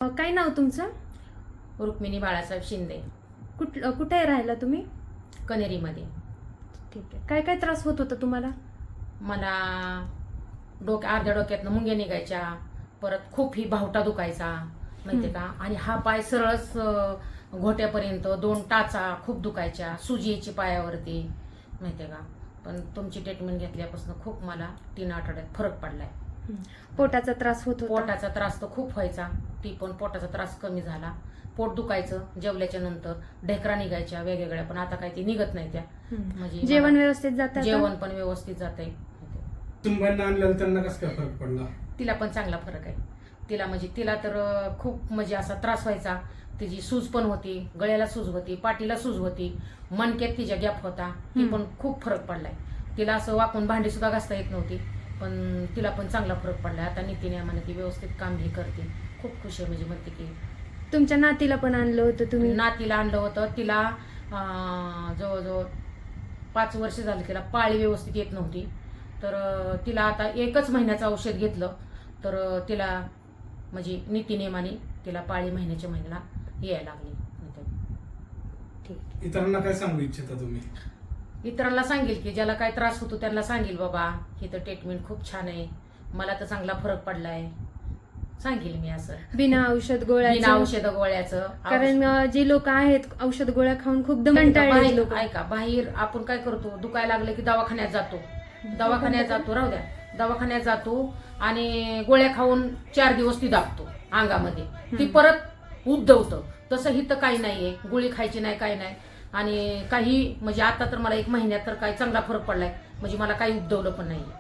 काय नाव तुमचं? रुक्मिणी बाळासाहेब शिंदे. कुठे राहिला तुम्ही? कनेरीमध्ये. ठीक आहे. काय काय त्रास होत होता तुम्हाला? मला अर्ध्या डोक्यातनं मुंग्या निघायच्या, परत खूप ही बावटा दुखायचा माहितीये का, आणि हा पाय सरळच घोट्यापर्यंत 2 टाचा खूप दुखायच्या, सुजी यायची पायावरती माहितीये का. पण तुमची ट्रीटमेंट घेतल्यापासून खूप मला 3 आठवड्यात फरक पडलाय. पोटाचा त्रास होत होता? पोटाचा त्रास तर खूप व्हायचा, ती पण पोटाचा त्रास कमी झाला. पोट दुखायचं जेवल्याच्या नंतर, ढेकरा निघायच्या वेगवेगळ्या, पण आता काही ते निघत नाही त्या. म्हणजे जेवण व्यवस्थित जातं? जेवण पण व्यवस्थित जात आहे. कुटुंबांना आणलेलं त्यांना कसं काय फरक पडला? तिला पण चांगला फरक आहे. तिला तर खूप म्हणजे असा त्रास व्हायचा. तिची सूज पण होती, गळ्याला सूज होती, पाठीला सूज होती, मणक्यात तिच्या गॅप होता. ती पण खूप फरक पडलाय. तिला असं वाकून भांडी सुद्धा घासता येत नव्हती, पण तिला पण चांगला फरक पडलाय. आता नीतीनियमाने ती व्यवस्थित काम हे करते. खूप खुशी आहे. म्हणजे म्हणते की तुमच्या नातीला पण आणलं होतं तुम्ही? नातीला आणलं होतं. तिला जवळजवळ 5 वर्ष झाली. तिला पाळी व्यवस्थित येत नव्हती, तर तिला आता 1च महिन्याचं औषध घेतलं तर तिला म्हणजे नीतीनियमाने तिला पाळी महिन्याच्या महिन्याला यायला लागली. इतरांना काय सांगू इच्छिता तुम्ही? इतरांना सांगेल की ज्याला काय त्रास होतो त्यांना सांगेल, बाबा ही तर ट्रीटमेंट खूप छान आहे, मला तर चांगला फरक पडलाय, सांगेल मी असं. बिना औषध बिना औषध गोळ्याचं. कारण जे लोक आहेत औषध गोळ्या खाऊन खूप कंटाळले लोक. ऐका, बाहेर आपण काय करतो, दुखायला लागलं की दवाखान्यात जातो, राहू द्या, दवाखान्यात जातो आणि गोळ्या खाऊन 4 दिवस ती दाबतो अंगामध्ये, ती परत उद्धवतं. तसं हिथं काही नाहीये, गोळी खायची नाही, काही नाही. आणि काही म्हणजे आता तर मला 1 महिन्यात तर काही चांगला फरक पडलाय, म्हणजे मला काही उद्धवलं पण नाहीये.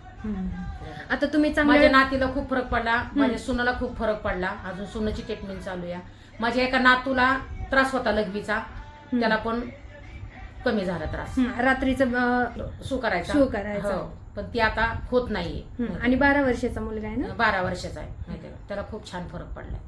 आता तुम्ही माझ्या नातीला खूप फरक पडला, माझ्या सुनाला खूप फरक पडला, अजून सुनाची ट्रीटमेंट चालू आहे. माझ्या एका नातूला त्रास होता लघवीचा, त्याला पण कमी झाला त्रास. रात्रीचं सू करायचा. हो, पण ती आता होत नाहीये. आणि 12 वर्षाचा मुलगा आहे ना? 12 वर्षाचा आहे माहिती आहे का. त्याला खूप छान फरक पडलाय.